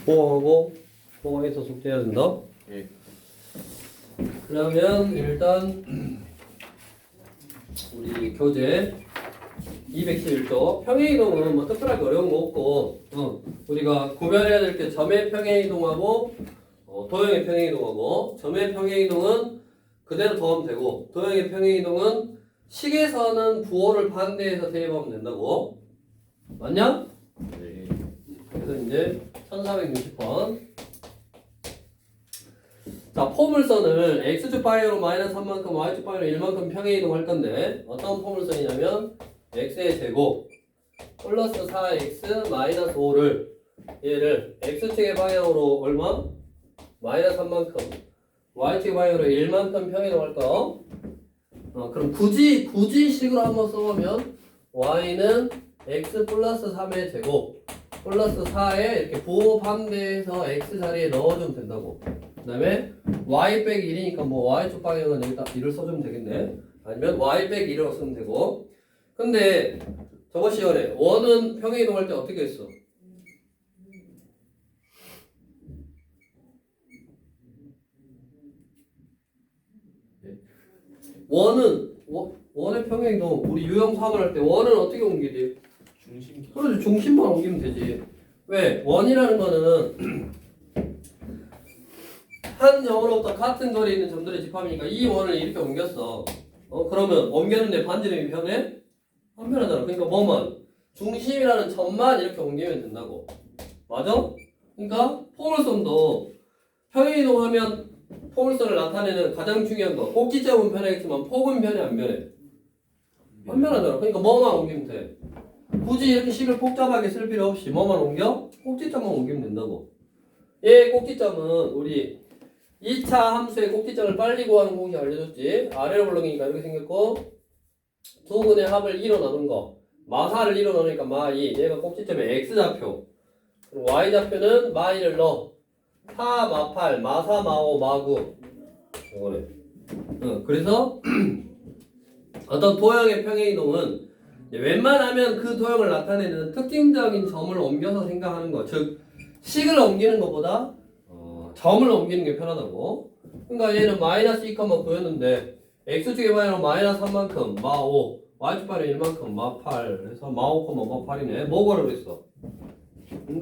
보호하고 보호해서 숙제해야 된다. 예. 그러면 일단 우리 교재 211조 평행이동은 뭐 특별하게 어려운 거 없고 우리가 구별해야 될 게 점의 평행이동하고 도형의 평행이동하고 점의 평행이동은 그대로 더하면 되고 도형의 평행이동은 식에서는 부호를 반대해서 대입하면 된다고. 맞냐? 네. 그래서 이제 1460번. 자, 포물선을 x축 방향으로 마이너스 3만큼 y축 방향으로 1만큼 평행이동 할 건데 어떤 포물선이냐면 x의 제곱 플러스 4x 마이너스 5를 얘를 x축의 방향으로 얼마? 마이너스 3만큼 y축의 방향으로 1만큼 평행이동 할 거. 그럼 굳이 식으로 한번 써보면 y는 x 플러스 3의 제곱 플러스 4에 이렇게 부호 반대해서 x 자리에 넣어주면 된다고. 그 다음에 y 빼기 1이니까 뭐 y축 방향은 여기다 1을 써주면 되겠네. 아니면 y 빼기 1이라고 쓰면 되고. 근데 저번 시간에 원은 평행이동할 때 어떻게 했어? 원의 평행이동 우리 유형 3을 할 때 원은 어떻게 옮기지? 중심. 그렇지, 중심만 옮기면 되지. 왜? 원이라는 거는 한 점으로부터 같은 거리에 있는 점들의 집합이니까 이 원을 이렇게 옮겼어. 그러면 옮겼는데 반지름이 변해? 안 변하잖아. 그러니까 뭐만? 중심이라는 점만 이렇게 옮기면 된다고. 맞아? 그러니까 포물선도 평행이동하면 포물선을 나타내는 가장 중요한 거 꼭지점은 변하겠지만 폭은 변해 안 변해? 안 변하잖아. 그러니까 뭐만 옮기면 돼. 굳이 이렇게 식을 복잡하게 쓸 필요 없이 뭐만 옮겨? 꼭지점만 옮기면 된다고. 얘 꼭지점은 우리 2차 함수의 꼭지점을 빨리 구하는 공식 알려줬지. 아래로 볼록이니까 이렇게 생겼고 두 근의 합을 2로 나눈 거 마사를 2로 나누니까 마2 얘가 꼭지점의 x좌표 그리고 y좌표는 마2를 넣어 4, 마8, 마4, 마5, 마9 이거네. 그래서 어떤 도형의 평행이동은 웬만하면 그 도형을 나타내는 특징적인 점을 옮겨서 생각하는 거. 즉 식을 옮기는 것보다 점을 옮기는 게 편하다고. 그러니까 얘는 마이너스 2,9였는데 x축의 방향으로 마이너스 3만큼 마5 y축 방향 1만큼 마8 해서 마5, 마8이네. 뭐 구하라고 그랬어?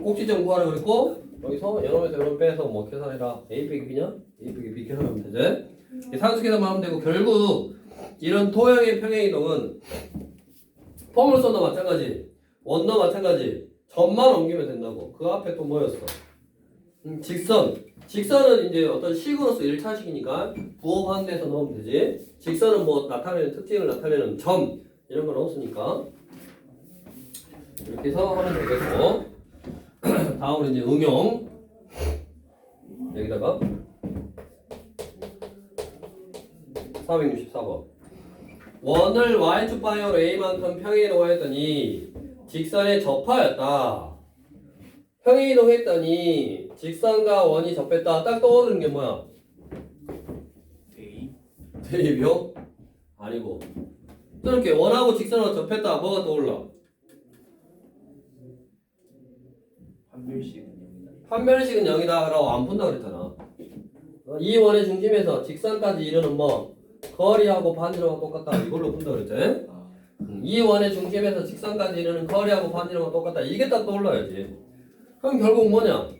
꼭지점 구하라고 그랬고 여기서 여러분에서 여러분 빼서 뭐 계산해라. a 빼기 b냐? a 빼기 b 계산하면 되지. 상수 계산만 하면 되고 결국 이런 도형의 평행이동은 포물선도 마찬가지 원도 마찬가지 점만 옮기면 된다고. 그 앞에 또 뭐였어? 직선은 이제 어떤 식으로서 1차식이니까 부호 반대해서 넣으면 되지. 직선은 뭐 나타내는 특징을 나타내는 점 이런 건 없으니까 이렇게 해서 하면 되겠고 다음으로 이제 응용 여기다가 464번 원을 y축 방향으로 a만큼 평행이동하였더니 직선에 접하였다. 평행이동했더니 직선과 원이 접했다. 딱 떠오르는 게 뭐야? 대입. 대입이요? 아니고 이렇게 원하고 직선하고 접했다. 뭐가 떠올라? 판별식은 0이다. 판별식은 0이다 라고 안 푼다 그랬잖아. 이 원의 중심에서 직선까지 이르는 뭐 거리하고 반지름하고 똑같다 이걸로 푼다 그랬지. 이 원의 중심에서 직선까지 이르는 거리하고 반지름하고 똑같다. 이게 딱 떠올라야지. 그럼 결국 뭐냐?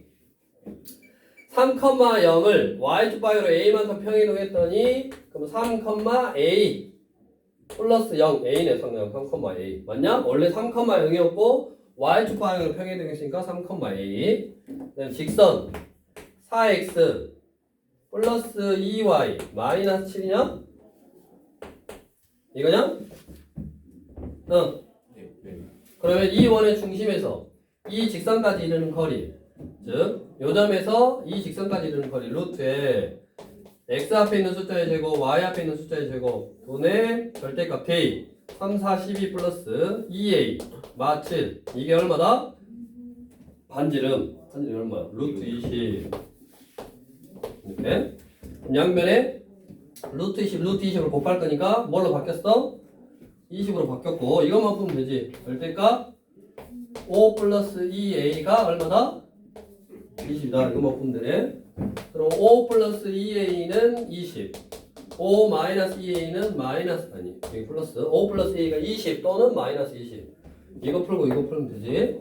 3,0을 y축 방향으로 a만큼 평행이동했더니 그럼 3,a 플러스 0 a네. 성량 3,a 맞냐? 원래 3,0이었고 y축 방향으로 평행이동했으니까 3,a. 그다음 직선 4x 플러스 2y 마이너스 7이냐? 이거냐? 네. 네. 그러면 이 원의 중심에서 이 직선까지 이르는 거리 즉 요점에서 이 직선까지 이르는 거리 루트에 x 앞에 있는 숫자의 제곱 y 앞에 있는 숫자의 제곱 분의 절대값 k 3, 4, 12 플러스 2a 마 7 이게 얼마다? 반지름이 얼마야? 루트 20 이렇게 양면에 루트 20 루트 20으로 곱할 거니까 뭘로 바뀌었어? 20으로 바뀌었고 이것만 풀면 되지. 절대값 5 플러스 2a가 얼마다? 20이다. 이거만 보면 되네. 그럼 5 플러스 2a는 20. 5 마이너스 2a는 마이너스, 아니, 여기 플러스. 5 플러스 a가 20 또는 마이너스 20. 이거 풀고 이거 풀면 되지.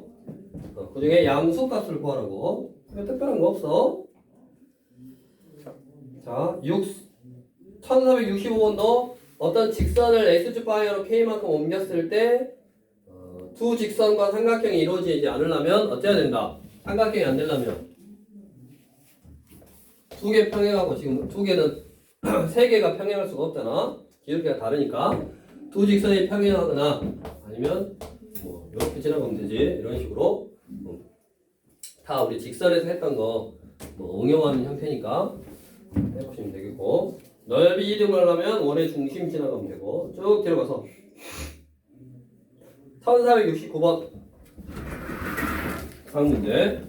그 중에 양수값을 구하라고. 특별한 거 없어. 자, 1465번도 어떤 직선을 x축 방향으로 k만큼 옮겼을 때 두 직선과 삼각형이 이루어지지 않으려면 어째야 된다? 삼각형이 안 되려면 두 개 평행하고 지금 두 개는 세 개가 평행할 수가 없잖아. 기울기가 다르니까 두 직선이 평행하거나 아니면 뭐 이렇게 지나가면 되지. 이런 식으로 다 우리 직선에서 했던 거 뭐 응용하는 형태니까 해보시면 되겠고, 넓이 이동을 하려면 원의 중심 지나가면 되고 쭉 들어가서 1469번 다음 문제.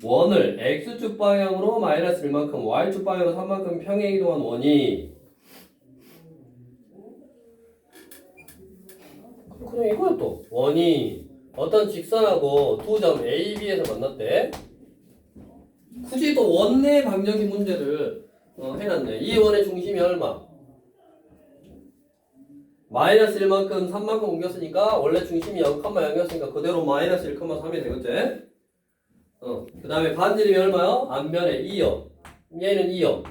원을 x축 방향으로 마이너스 1만큼 y축 방향으로 3만큼 평행 이동한 원이 그냥 이거야. 또 원이 어떤 직선하고 두 점 A, B에서 만났대. 굳이 또 원내 방정식 문제를 해놨네. 이 원의 중심이 얼마? 마이너스 1만큼 3만큼 옮겼으니까 원래 중심이 0,0이었으니까 그대로 마이너스 1,3이 되겠지? 그 다음에 반지름이 얼마요? 앞면에 2요. 얘는 2요.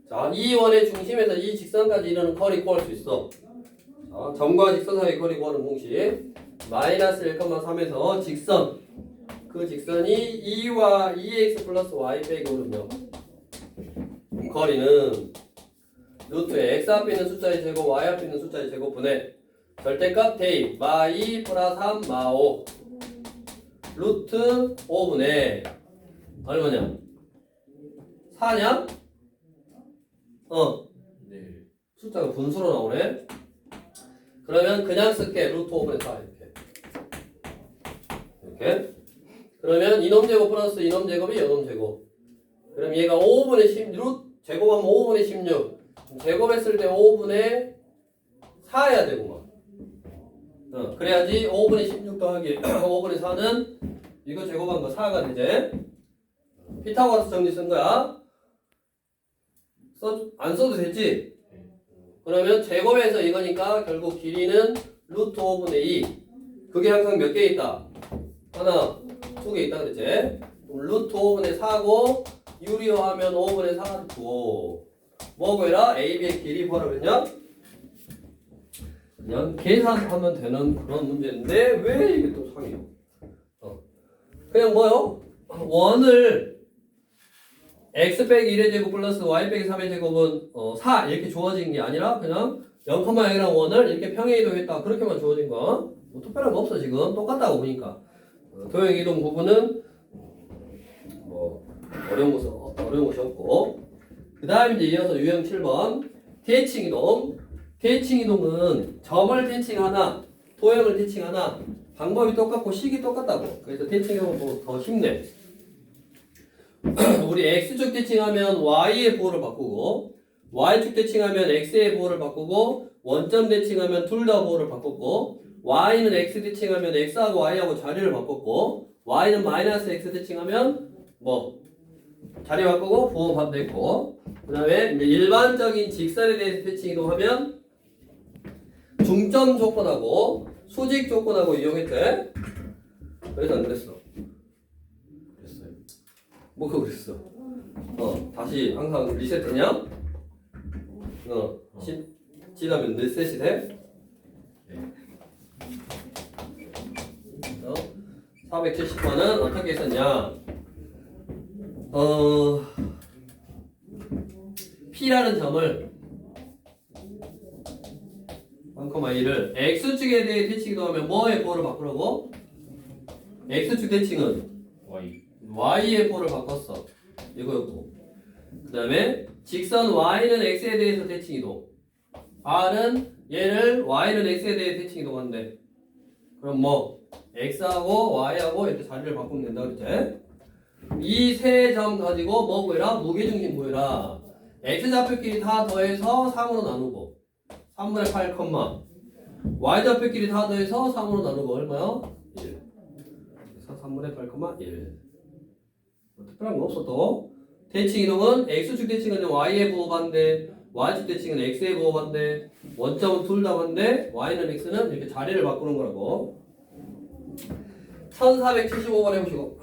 자, 이 원의 중심에서 이 직선까지 이르는 거리 구할 수 있어. 자, 점과 직선 사이 거리 구하는 공식. 마이너스 1,3에서 직선. 그 직선이 2와 2x 플러스 y 빼기 오르면 거리는 루트에 x 앞에 있는 숫자의 제곱, y 앞에 있는 숫자의 제곱분의 절대값 대입 마2 플러스 3 마5 루트 5분의 얼마냐? 4냐? 네. 숫자가 분수로 나오네. 그러면 그냥 쓸게. 루트 5분의 4 이렇게. 그러면 이놈 제곱 플러스 이놈 제곱이 이놈 제곱. 그럼 얘가 5분의 16 제곱하면 5분의 16 제곱했을 때 5분의 4 해야 되구만. 그래야지 5분의 16 더하기 5분의 4는 이거 제곱한 거 4가 되지. 피타고라스 정리 쓴 거야. 안 써도 되지. 그러면 제곱해서 이거니까 결국 길이는 루트 5분의 2. 그게 항상 몇 개 있다? 하나, 두 개 있다 그랬지? 루트 5분의 4고 유리화하면 5분의 4 두고 뭐 구해라? AB의 길이 구하라 그랬냐? 그냥 계산하면 되는 그런 문제인데 왜 이게 또 상해요? 그냥 뭐요? 원을 x 빼기 1의 제곱 플러스 y 빼기 3의 제곱은 4 이렇게 주어진 게 아니라 그냥 0,0이랑 원을 이렇게 평행 이동했다 그렇게만 주어진 거. 뭐 특별한 거 없어 지금. 똑같다고 보니까. 도형 이동 부분은 뭐 어려운 것이 없고. 그 다음에 이제 이어서 유형 7번 대칭 이동. 대칭 이동은 점을 대칭하나 도형을 대칭하나 방법이 똑같고 식이 똑같다고. 그래서 대칭 이동은 더 쉽네. 우리 x축 대칭하면 y의 부호를 바꾸고 y축 대칭하면 x의 부호를 바꾸고 원점 대칭하면 둘 다 부호를 바꿨고 y는 x 대칭하면 x하고 y하고 자리를 바꿨고 y는 마이너스 x 대칭하면 뭐 자리 바꾸고 부호 반대했고 그 다음에 이제 일반적인 직선에 대해서 대칭 이동하면 중점 조건하고 수직 조건하고 이용했대. 그래서 안 그랬어? 그랬어요. 뭐가 그랬어? 다시 항상 리셋되냐? 지나면 리셋이 돼? 네. 470번은 어떻게 했었냐? P라는 점을 1,2를 X축에 대해 대칭 이동하면 뭐의 부호를 바꾸라고? X축 대칭은 Y. Y의 부호를 바꿨어. 이거였고. 그 다음에 직선 Y는 X에 대해서 대칭 이동. R은 얘를 Y는 X에 대해 대칭 이동한대. 그럼 뭐 X하고 Y하고 이렇게 자리를 바꾸면 된다 그랬지? 이 세 점 가지고 뭐 구해라? 무게중심 구해라. x좌표끼리 다 더해서 3으로 나누고 3분의 8, y좌표끼리 다 더해서 3으로 나누고 얼마요? 1. 그래서 3분의 8, 1. 뭐 특별한 거 없어 또. 대칭 이동은 x축 대칭은 y에 부호반대, y축 대칭은 x에 부호반대, 원점은 둘 다 반대, y는 x는 이렇게 자리를 바꾸는 거라고. 1475번 해보시고.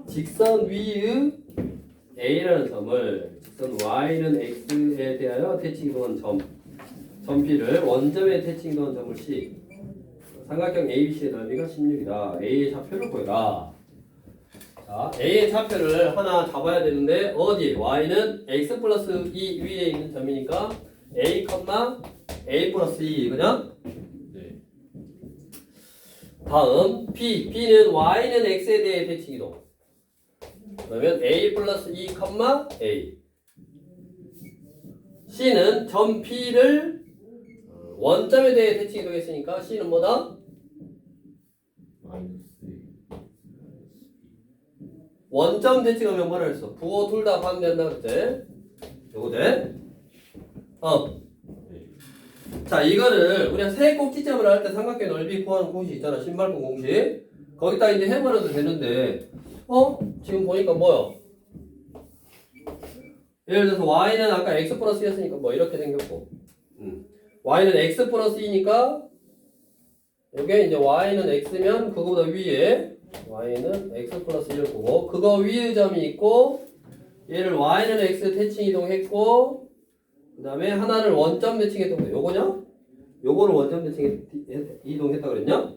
직선 위의 A라는 점을 직선 Y는 X에 대하여 대칭 이동한 점 P를 원점에 대칭 이동한 점을 C. 삼각형 ABC의 넓이가 16이다. A의 좌표를 구해라. 자, A의 좌표를 하나 잡아야 되는데 어디? Y는 X 플러스 2 위에 있는 점이니까 A, A 플러스 2 그냥? 네. 다음 B는 Y는 X에 대해 대칭 이동. 그러면 A 플러스 2, A. C는 점 P를 원점에 대해 대칭 이동했으니까 C는 뭐다? 마이너스 원점 대칭하면 뭐라 했어? 부호 둘 다 반대한다 그랬지? 요거 돼? 네. 자, 이거를 우리가 세 꼭지점을 할 때 삼각형 넓이 구하는 공식 있잖아. 신발품 공식. 거기다 이제 해버려도 되는데 지금 보니까 뭐요? 예를 들어서 y는 아까 x 플러스 2였으니까 뭐 이렇게 생겼고 y는 x 플러스 2니까 이게 이제 y는 x면 그거보다 위에 y는 x 플러스 1을 보고 그거 위의 점이 있고 얘를 y는 x 대칭 이동했고 그 다음에 하나를 원점 대칭했던 거 요거냐? 요거를 원점 대칭 이동했다 그랬냐?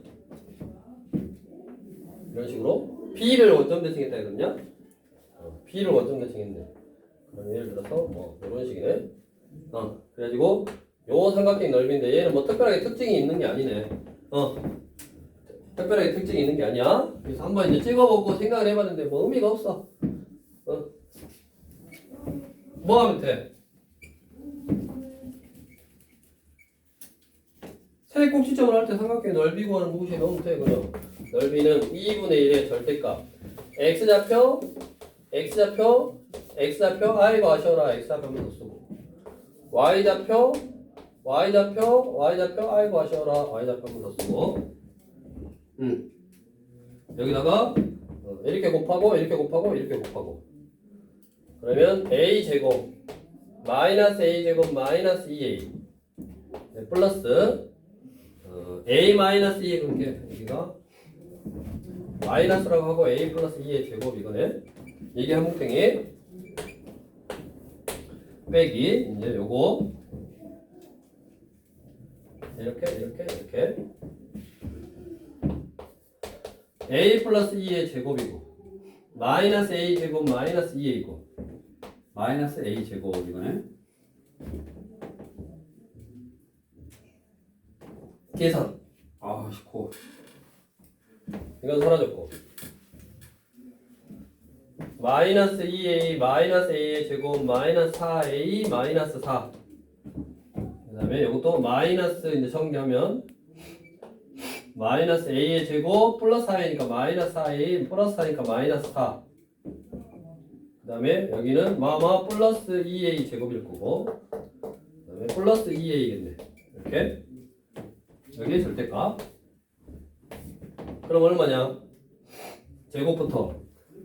이런 식으로 B를 원점 대칭했다 그랬냐? B를 원점 대칭했네. 그럼 예를 들어서 뭐 이런 식이네. 그래가지고 요 삼각형 넓이인데 얘는 뭐 특별하게 특징이 있는 게 아니네. 특별하게 특징이 있는 게 아니야. 그래서 한번 이제 찍어보고 생각을 해봤는데 뭐 의미가 없어. 뭐 하면 돼? 세 꼭지점을 할 때 삼각형 넓이 구하는 공식에 넣으면 돼. 그냥 넓이는 2분의 1의 절대값. x좌표, 아이고 아쉬워라. x좌표 한번 더 쓰고. y좌표, 아이고 아쉬워라. y좌표 한번 더 쓰고. 여기다가 이렇게 곱하고 그러면 a제곱 마이너스 a제곱 마이너스 2a 플러스 a 마이너스 2의 근계 여기가 마이너스라고 하고 a 플러스 2의 제곱 이거네. 이게 한목탱이 빼기 이제 요거 이렇게 a 플러스 2의 제곱이고 마이너스 a 제곱 마이너스 2a이고 마이너스 A 제곱 이거네. 계산 코. 이건 사라졌고 마이너스 2a 마이너스 a의 제곱 마이너스 4a 마이너스 4 그 다음에 이것도 마이너스 이제 정리하면 마이너스 a의 제곱 플러스 4a니까 마이너스 4a 플러스 4니까 마이너스 4 그 다음에 여기는 플러스 2a 제곱일 거고 그 다음에 플러스 2a겠네 이렇게 여기 절대값 그럼 얼마냐 제곱부터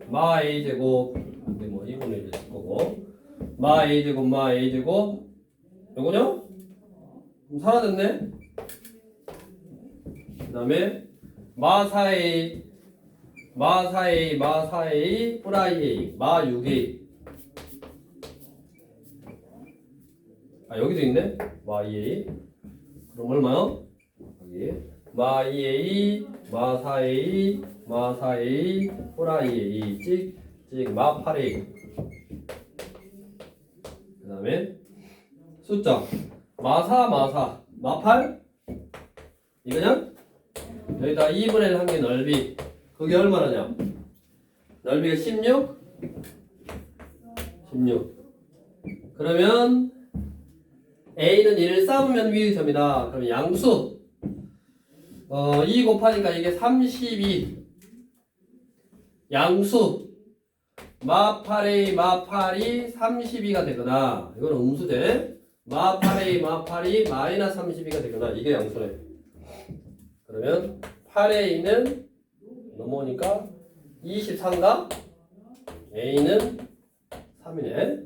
마 a 제곱 이게 뭐 2분의 1일 거고 마 a 제곱 요거냐? 그럼 사라졌네 그 다음에 마 4a 플라이 a 마 6a 여기도 있네 마 2a 그럼 얼마요? 여기 마 2a, 마 4a, 마 4a, 호라 2a, 찍, 마 8a. 그 다음에 숫자 마 4, 마 8. 이거냐? 여기다 2분의 1 한 개 넓이. 그게 얼마나냐? 넓이가 16. 그러면 A는 1을 쌓으면 위의 점이다. 그러면 양수 2 곱하니까 이게 32. 양수 마 8이 32가 되거나, 이거는 음수제. 마 8이 마이너스 32가 되거나, 이게 양수네. 그러면 8a는 넘어오니까 23가, a는 3이네.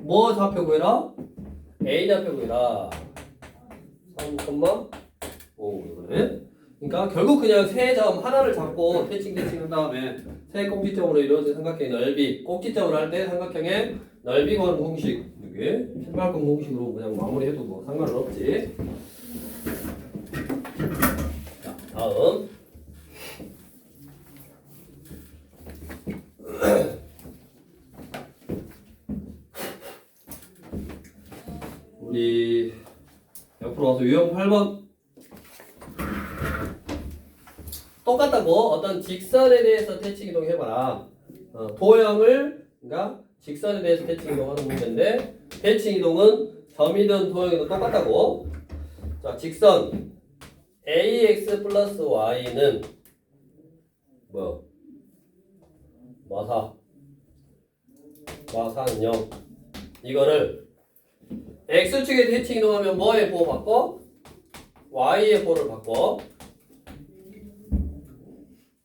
뭐 좌표 구해라? a 좌표 구해라. 3,5 이거네. 그러니까 결국 그냥 세 점 하나를 잡고 대칭한 다음에 세 꼭지점으로 이루어진 삼각형의 넓이, 꼭지점으로 할 때 삼각형의 넓이 구하는 공식, 이게 필발권 공식으로 그냥 마무리해도 뭐 상관은 없지. 자, 다음 우리 옆으로 와서 유형 8번. 똑같다고. 어떤 직선에 대해서 대칭 이동 해봐라. 도형을, 그러니까 직선에 대해서 대칭 이동하는 문제인데, 대칭 이동은 점이든 도형이든 똑같다고. 자, 직선 ax 플러스 y는 뭐? 마사는 0. 이거를 x축에 대칭 이동하면 뭐의 보호 바꿔? y의 보호를 바꿔.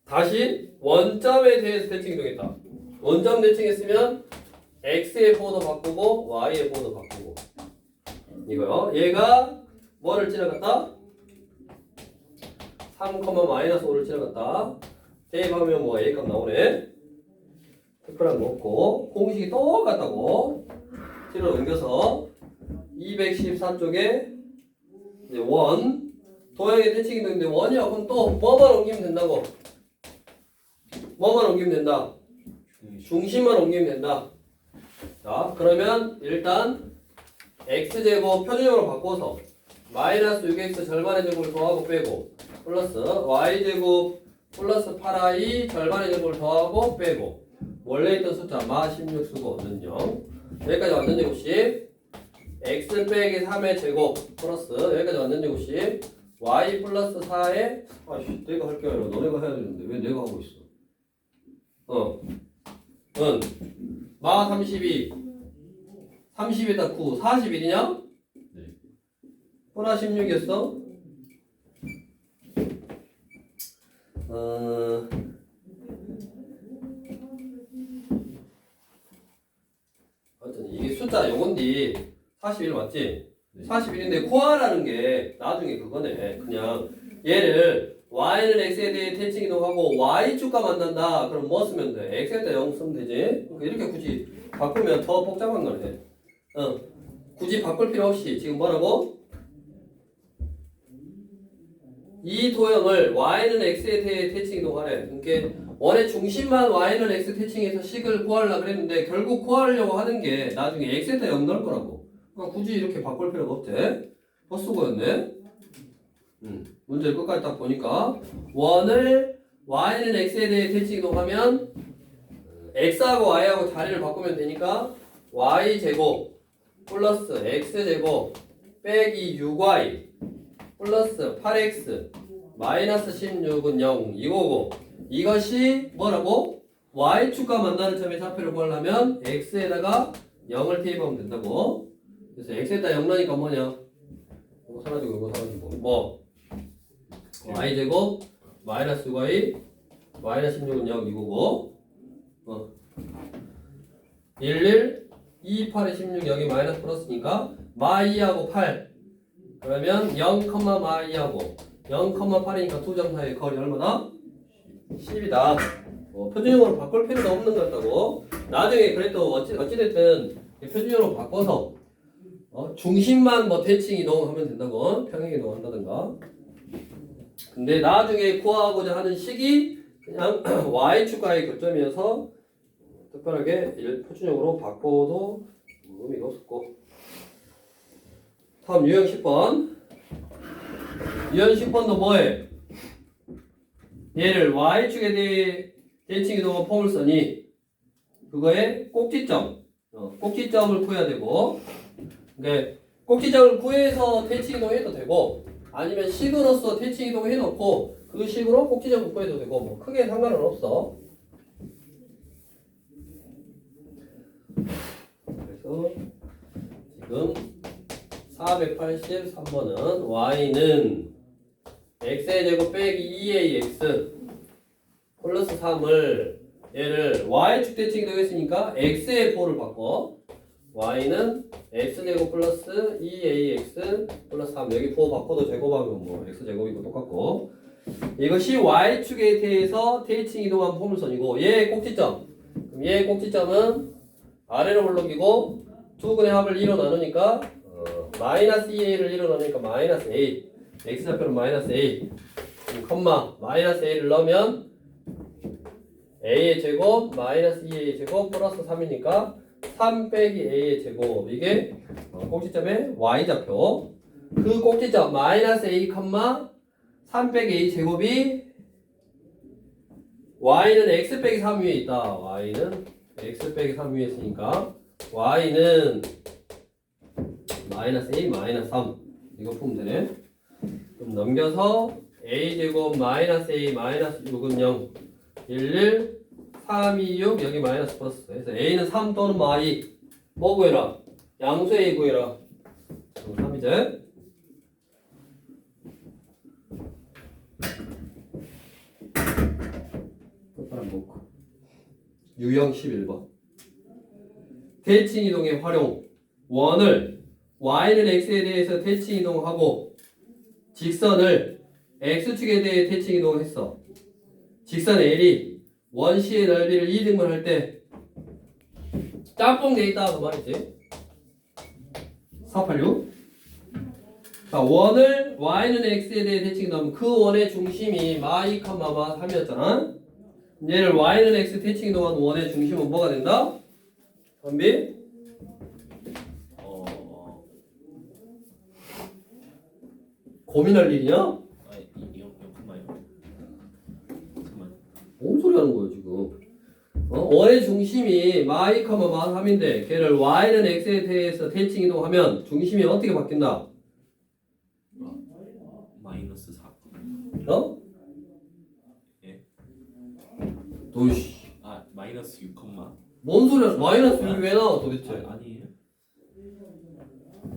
다시 원점에 대해서 대칭 이동했다. 원점 대칭했으면 x의 보호도 바꾸고 y의 보호도 바꾸고. 이거요. 얘가 뭐를 지나갔다? 3, 마이너스 5를 지나갔다. 대입하면 뭐 a 값 나오네. 특별한 거 없고, 공식이 똑같다고. 뒤로 옮겨서 214쪽에 이제 원, 도형의 대칭이 되는데 원이야. 그럼 또 뭐만 옮기면 된다고? 뭐만 옮기면 된다? 중심만 옮기면 된다. 자, 그러면 일단 x제곱 표준형으로 바꿔서 마이너스 6x 절반의 제곱을 더하고 빼고, 플러스 y제곱 플러스 8i 절반의 제곱을 더하고 빼고, 원래 있던 숫자 마 16 쓰고 는 0. 여기까지 완전 제곱식. x 빼기 3의 제곱 플러스 여기까지 완전 제곱식. y 플러스 4의, 아씨 내가 할 게 아니라 너네가 해야 되는데 왜 내가 하고 있어? 마 32. 30에다 9 41이냐? 네. 호나 16이었어? 하여튼 이게 숫자 요건디 41 맞지? 네. 41인데 코아라는 게 나중에 그거네. 그냥 얘를 y는 x에 대해 대칭 이동하고 y축과 만난다. 그럼 뭐 쓰면 돼? x에다 0 쓰면 되지? 그러니까 이렇게 굳이 바꾸면 더 복잡한 거네. 굳이 바꿀 필요 없이 지금 뭐라고? 이 도형을 y는 x에 대해 대칭 이동하래. 그러니까 원의 중심만 y는 x 대칭해서 식을 구하려고 그랬는데 결국 구하려고 하는 게 나중에 x에다 0 넣을 거라고. 그러니까 굳이 이렇게 바꿀 필요가 없대. 헛수고였네. 문제를 끝까지 딱 보니까 원을 y는 x에 대해 대칭 이동하면 x하고 y하고 자리를 바꾸면 되니까 y제곱 플러스 x제곱 빼기 6y 플러스 8x 마이너스 16은 0 이거고, 이것이 뭐라고? y축과 만나는 점의 좌표를 구하려면 x에다가 0을 대입하면 된다고. 그래서 x에다 0 넣으니까 뭐냐? 이거 사라지고 이거 사라지고 뭐? y제곱 마이너스 6y 마이너스 16은 0 이거고, 11 2, 8에 16 여기 마이너스 플러스니까 마 2하고 8 그러면 0, 마 2하고 0, 8이니까 두 점 사이의 거리 얼마나? 10이다. 표준형으로 바꿀 필요도 없는 것 같다고. 나중에 그래도 어찌됐든 표준형으로 바꿔서 중심만 뭐 대칭 이동하면 된다고. 평행 이동한다든가. 근데 나중에 구하고자 하는 식이 그냥 y축과의 교점이어서 특별하게 표준형으로 바꿔도 의미가 없었고. 다음 유형 10번. 유형 10번도 뭐해? 얘를 y축에 대해 대칭 이동한 폼을 써니 그거의 꼭지점, 꼭지점을 구해야 되고, 근데 꼭지점을 구해서 대칭 이동해도 되고, 아니면 식으로서 대칭 이동을 해놓고 그 식으로 꼭지점을 구해도 되고, 뭐 크게 상관은 없어. 그래서 지금 483번은 y는 x의 제곱 빼기 2ax 플러스 3을 얘를 y축 대칭 이동했으니까 x의 보호를 바꿔. y는 x제곱 플러스 2ax 플러스 3 여기 부호 바꿔도 제곱하면 뭐 x제곱이고 똑같고, 이것이 y축에 대해서 대칭 이동한 포물선이고 얘의 꼭지점, 그럼 얘의 꼭지점은 아래로 올라오기고 두 근의 합을 2로 나누니까 마이너스 2a를 2로 나누니까 마이너스 a, x좌표는 마이너스 a, 컴마 마이너스 a를 넣으면 a의 제곱 마이너스 2a의 제곱 플러스 3이니까 3 빼기 a의 제곱, 이게 꼭지점의 y좌표. 그 꼭지점 마이너스 a, 3 빼기 a 제곱이 y는 x 빼기 3 위에 있다. y는 x 빼기 3 위에 있으니까 y는 마이너스 a 마이너스 3 이거 풀면 되네. 그럼 넘겨서 a 제곱 마이너스 a 마이너스 6은 0 11 3, 2, 6 여기 마이너스 플러스. 그래서 a는 3 또는 y 뭐 구해라? 양수 a 구해라. 3이제 유형 11번 대칭 이동의 활용. 원을 y는 x에 대해서 대칭 이동하고 직선을 x축에 대해 대칭 이동했어. 직선 L이 원시의 넓이를 2등분 할 때 짬뽕 돼 있다 그 말이지. 486. 자, 원을 y는 x에 대해 대칭 이동하면 그 원의 중심이 마2, 마3이었잖아. 얘를 y는 x 대칭 이동한 원의 중심은 뭐가 된다? 선비? 고민할 일이냐? 아니 이거 잠깐만요. 잠깐만. 뭔 소리 하는 거야 지금? 원의 중심이 마2, 마3인데 걔를 y는 x에 대해서 대칭 이동하면 중심이 어떻게 바뀐다? 마이너스 4. 어? 예. 도이씨. 아 마이너스 6, 뭔 소리야? 마이너스 6이 왜 나와 도대체? 아니에요?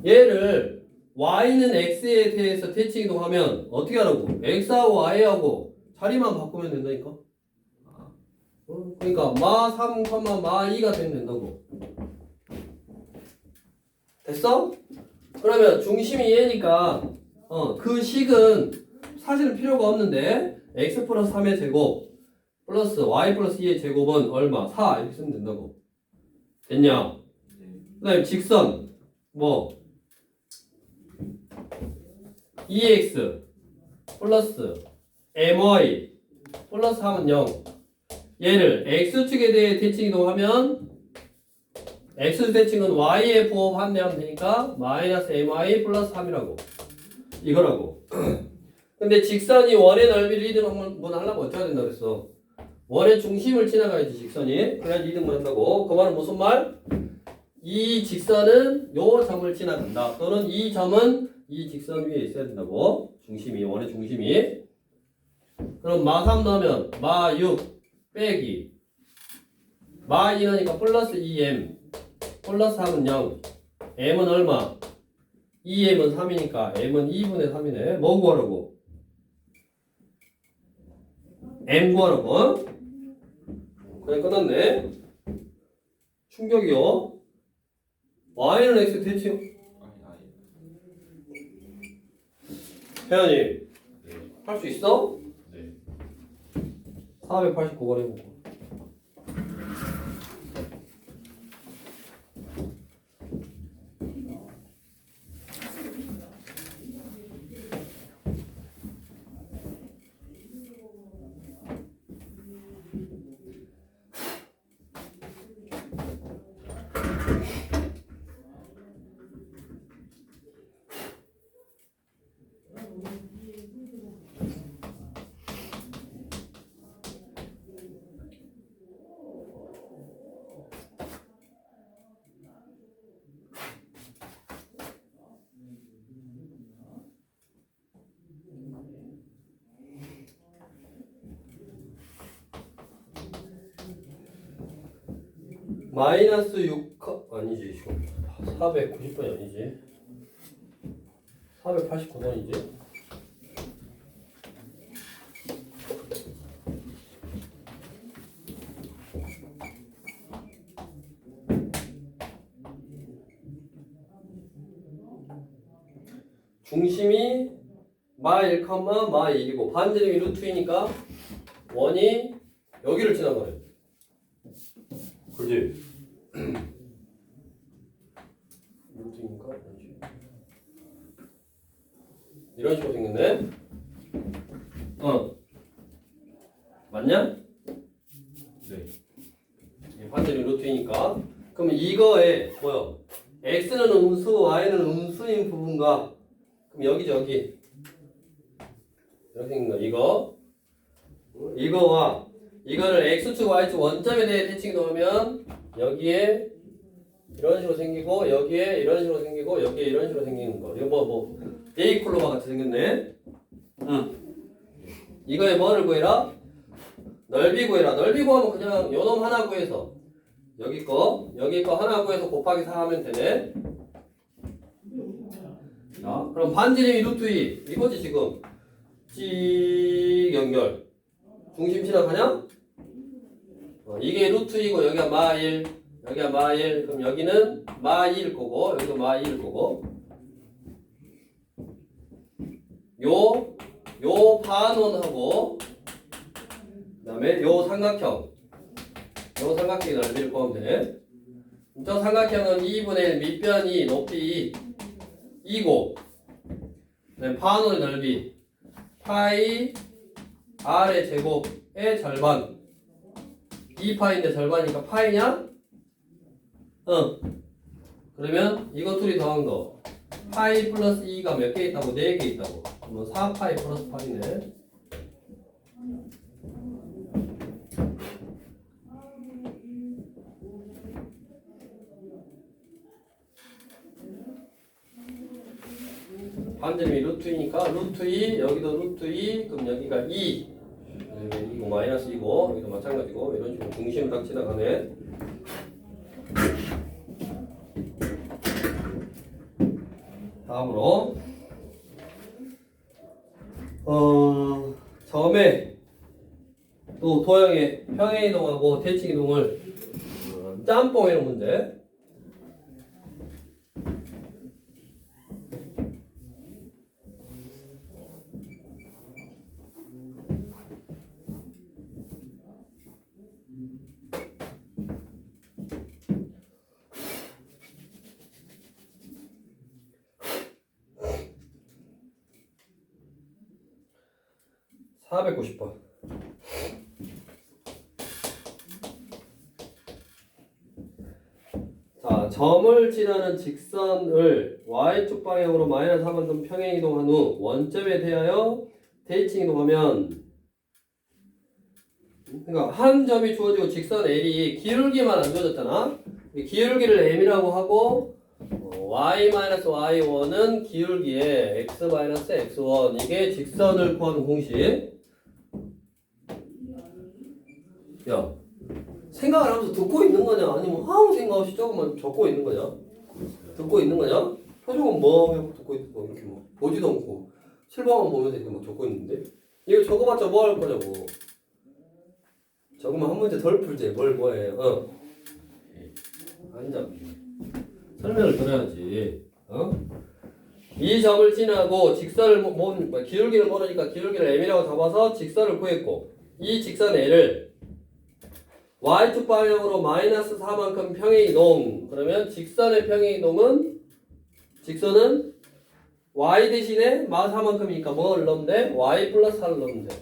얘를 y는 x에 대해서 대칭 이동하면 어떻게 하라고? x하고 y하고 자리만 바꾸면 된다니까? 그러니까 마3, 마2가 되면 된다고. 됐어? 그러면 중심이 얘니까 그 식은 사실은 필요가 없는데 x 플러스 3의 제곱 플러스 y 플러스 2의 제곱은 얼마? 4 이렇게 쓰면 된다고. 됐냐? 네. 그 다음에 직선 뭐 2x 플러스 my 플러스 3은 0. 얘를 x축에 대해 대칭 이동하면 x 대칭은 y에 부호 판매하면 되니까 마이너스 my 플러스 3이라고. 이거라고. 근데 직선이 원의 넓이를 2등분 하려면 어떻게 해야 된다 그랬어? 원의 중심을 지나가야지 직선이. 그래야지 2등분 한다고. 그 말은 무슨 말? 이 직선은 요 점을 지나간다. 또는 이 점은 이 직선 위에 있어야 된다고. 중심이, 원의 중심이. 그럼 마3 넣으면 마6 빼기 마2 넣으니까 플러스 2m 플러스 3은 0 m은 얼마? 2m은 3이니까 m은 2분의 3이네. 뭐 구하라고? m 구하라고. 그래 끝났네. 충격이요. y는 x 대칭. 아니. 혜연이 네. 할 수 있어? 네. 489번 해보고. 마이너스 6 아니지 지금 490번이 아니지 489번이지 중심이 마 1, 마 1이고 반지름이 루트이니까 원이 여기를 지나가네. 그지? 루트이니까 이런 식으로 생겼네. 맞냐? 네. 반지름이 루트이니까 그러면 이거에 뭐야? x는 음수, y는 음수인 부분과 그럼 여기죠 여기 이렇게 생긴 거 이거와 이거를 x축 y축 원점에 대해 대칭 넣으면 여기에 이런 식으로 생기고 여기에 이런 식으로 생기고 여기에 이런 식으로 생기는 거 이거 뭐 A 콜로바 같이 생겼네. 이거에 뭐를 구해라? 넓이 구해라. 넓이 구하면 그냥 요놈 하나 구해서 여기 거 하나 구해서 곱하기 4 하면 되네. 자, 그럼 반지름이 루트 2 이거지 지금 찍 연결 중심 지나가냐? 이게 루트 2고 여기가 마 1 여기가 마 1 그럼 여기는 마 2일 거고 여기도 마 2일 거고 요 반원하고 그 다음에 요 삼각형의 넓이를 구하면 돼. 저 삼각형은 2분의 1 밑변이 높이 2고 반원의 넓이 파이 r의 제곱의 절반 2파인데 절반이니까 파이냐? 그러면 이거 둘이 더한 거 파이 플러스 2가 몇 개 있다고? 4개 있다고. 그러면 4파이 플러스 8이네. 반지름이 루트 2니까 루트 2 여기도 루트 2 그럼 여기가 2 이거 마이너스 2고 여기도 마찬가지고 이런 식으로 중심을 딱 지나가네. 다음으로 점에 또 도형의 평행이동하고 대칭이동을 짬뽕이라는 문제. (490번) 자, 점을 지나는 직선을 y축 방향으로 마이너스 3만큼 평행이동한 후 원점에 대하여 대칭이동하면 그러니까 한 점이 주어지고 직선 L이 기울기만 안 주어졌잖아. 기울기를 M이라고 하고 y-y1은 기울기에 x-x1 이게 직선을 구하는 공식. 야, 생각을 하면서 듣고 있는 거냐? 아니면 아무 생각 없이 조금만 적고 있는 거냐? 듣고 있는 거냐? 표정은 뭐 하고 듣고 있고 이렇게 뭐 보지도 않고 실방만 보면서 이렇게 막 적고 있는데 이거 적어봤자 뭐 할 거냐고. 적으면 한 문제 덜 풀지. 뭘 뭐해? 앉아. 설명을 들어야지. 이 점을 지나고 직선을 기울기를 모르니까 기울기를 m이라고 잡아서 직선을 구했고 이 직선 L을 y축 방향으로 마이너스 4만큼 평행이동. 그러면 직선의 평행이동은 직선은 y 대신에 마 4만큼이니까 뭐를 넣으면 돼? y 플러스 4를 넣으면 돼.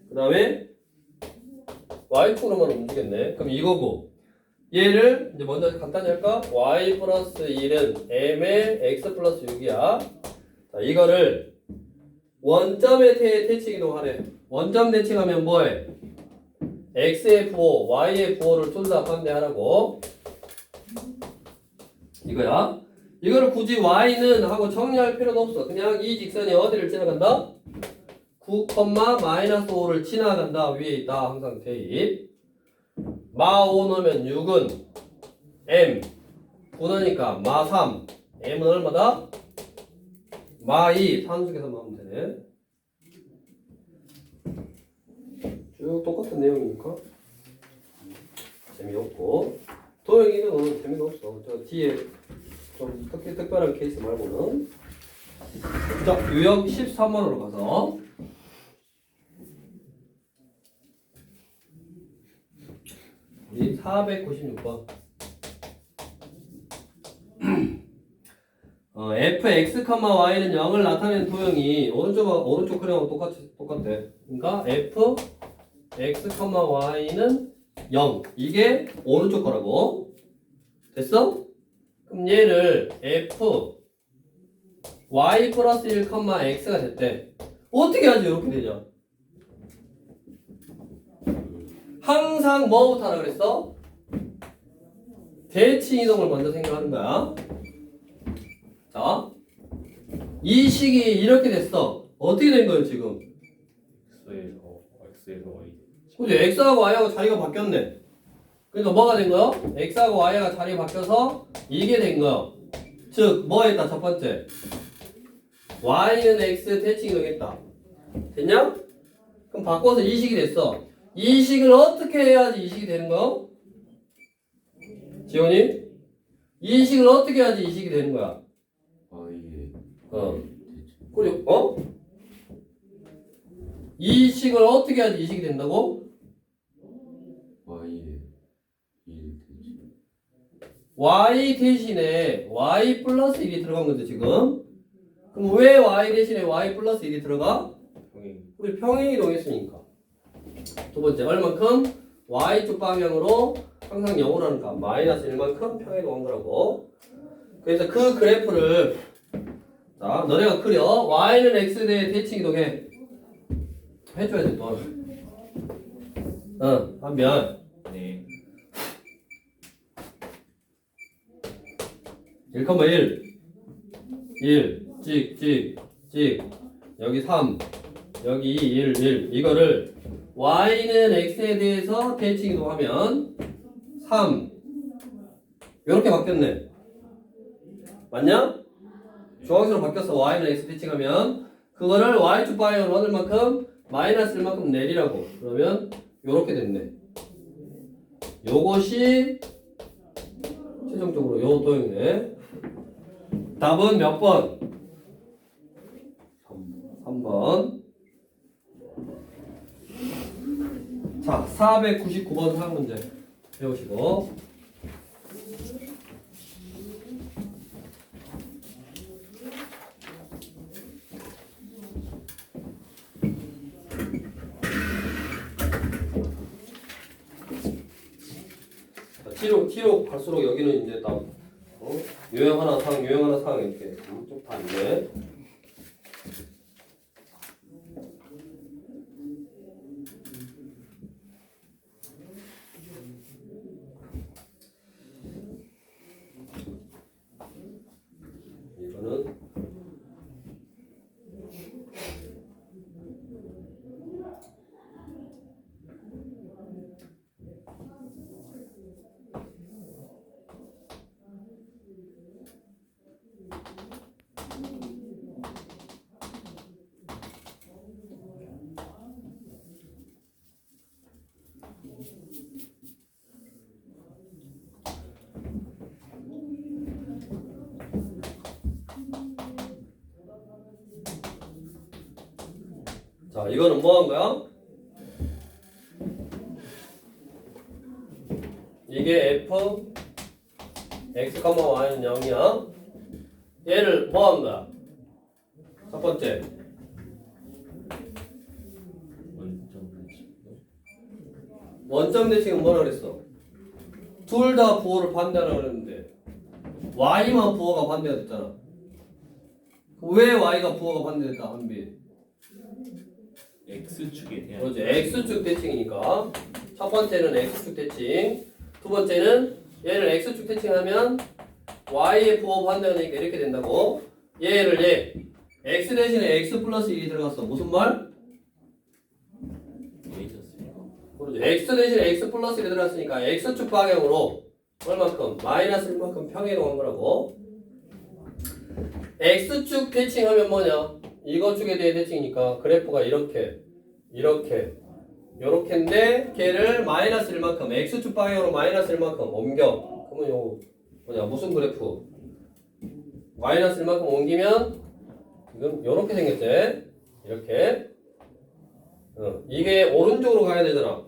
그 다음에 y축으로만 움직였네. 그럼 이거고 얘를 이제 먼저 간단히 할까? y 플러스 1은 m의 x 플러스 6이야. 자, 이거를 원점에 대칭이동 하래. 원점 대칭하면 뭐해? x의 부호, y의 부호를 둘 다 반대하라고. 이거야. 이거를 굳이 y는 하고 정리할 필요도 없어. 그냥 이 직선이 어디를 지나간다? 9, 마이너스 5를 지나간다. 위에 있다. 항상 대입. 마5 넣으면 6은 m 9넣으니까 마3 m은 얼마다? 마2 산수계산 하면 되네. 쭉 똑같은 내용이니까 재미없고 도형이는 재미가 없어. 저 뒤에 좀 특별한 케이스 말고는. 자, 유형 13번으로 가서 우리 496번 fx, y는 0을 나타내는 도형이 오른쪽 그림하고 똑같대. 그러니까 fx, y는 0 이게 오른쪽 거라고. 됐어? 그럼 얘를 f y 플러스 1, x가 됐대. 어떻게 하지? 이렇게 되냐? 항상 뭐부터 하라 그랬어? 대칭 이동을 먼저 생각하는 거야. 자, 이 식이 이렇게 됐어. 어떻게 된 거예요 지금? X에서 Y. 그지? x하고 y하고 자리가 바뀌었네. 그러니까 뭐가 된 거야? x하고 y하고 자리가 바뀌어서 이게 된 거야. 즉, 뭐 했다? 첫 번째, y는 x 대칭 이동했다. 됐냐? 그럼 바꿔서 이 식이 됐어. 이 식을 어떻게 해야지 이 식이 되는 거야? 지원이? 이 식을 어떻게 해야지 이 식이 되는 거야? Y의 그리고 이 식을 어떻게 해야지 이 식이 된다고? Y의 1 대칭. y 대신에 y 플러스 1이 들어간 건데 지금. 그럼 왜 y 대신에 y 플러스 1이 들어가? 평행. 우리 평행 이동했으니까. 두 번째, 얼만큼? y축 방향으로 항상 0으로 하니까 마이너스 1만큼 평행 이동한 거라고. 그래서 그 그래프를 자, 너네가 그려. y는 x 대 대칭 이동해. 해줘야 돼, 또. 반면 네. 1,1 찍 여기 3 여기 1 이거를 y는 x에 대해서 대칭 이동하면 3 이렇게 바뀌었네. 맞냐? 주황색으로 바뀌었어. y는 x 대칭하면 그거를 y축 방향으로 얻을 만큼 마이너스 1만큼 내리라고. 그러면 요렇게 됐네. 요것이 최종적으로 요 도형이네. 답은 몇 번? 3번. 자, 499번 사항 문제 배우시고. T로 갈수록 여기는 이제 딱 유형 하나 사항 이렇게 쭉 다 있네. 이거는 자, 이거는 뭐 한 거야? 이게 f x, y는 0이야. 얘를 뭐 한 거야? 첫 번째, 원점 대칭은 뭐라 그랬어? 둘 다 부호를 반대하라 그랬는데 y만 부호가 반대가 됐잖아. 왜 y가 부호가 반대됐다, 한빈? X축에 대한. 그렇지. X축 대칭이니까 첫 번째는 X축 대칭, 두 번째는 얘를 X축 대칭하면 Y의 부호 반대가 되니까 이렇게 된다고. 얘를 X 대신에 X 플러스 1이 들어갔어. 무슨 말? A였으니까. 그래. 모르지. x 대신에 x 플러스 1이 들어갔으니까 x축 방향으로 얼마큼? 마이너스 1만큼 평행이동한 거라고. x축 대칭하면 뭐냐? 이거 축에 대해 대칭이니까 그래프가 이렇게 요렇게인데 걔를 마이너스 1만큼 x축 방향으로 마이너스 1만큼 옮겨. 그러면 요 뭐냐? 무슨 그래프? 마이너스 1만큼 옮기면 지금 요렇게 생겼지? 이렇게. 이게 오른쪽으로 가야 되잖아.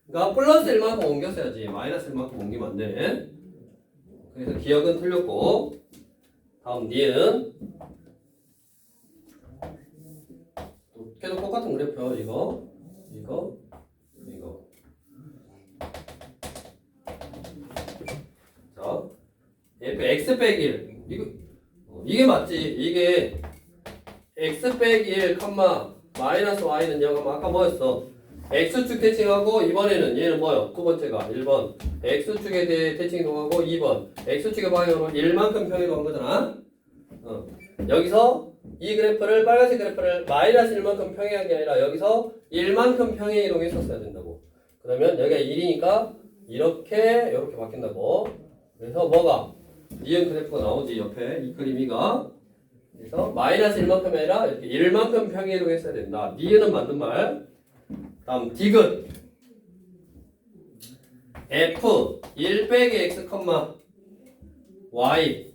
그러니까 플러스 1만큼 옮겼어야지. 마이너스 1만큼 옮기면 안 돼. 그래서 기억은 틀렸고. 다음 니은. 계속 똑같은 그래프요. 이거. 자, f x 빼기 1. 이게 맞지. 이게 x 빼기 1, 마이너스 y는 0. 아까 뭐였어? x축 대칭하고 이번에는 얘는 뭐요? 두 번째가 1번 x축에 대해 대칭이동하고 2번 x축의 방향으로 1만큼 평이동한 거잖아. 여기서 이 그래프를 빨간색 그래프를 마이너스 1만큼 평행한 게 아니라 여기서 1만큼 평행이동했었어야 된다고. 그러면 여기가 1이니까 이렇게 바뀐다고. 그래서 뭐가? 니은 그래프가 나오지 옆에 이 그림이가. 그래서 마이너스 1만큼이 아니라 이렇게 1만큼 평행이동했어야 된다. 니은은 맞는 말. 다음 디귿 f 1 빼기 x, y.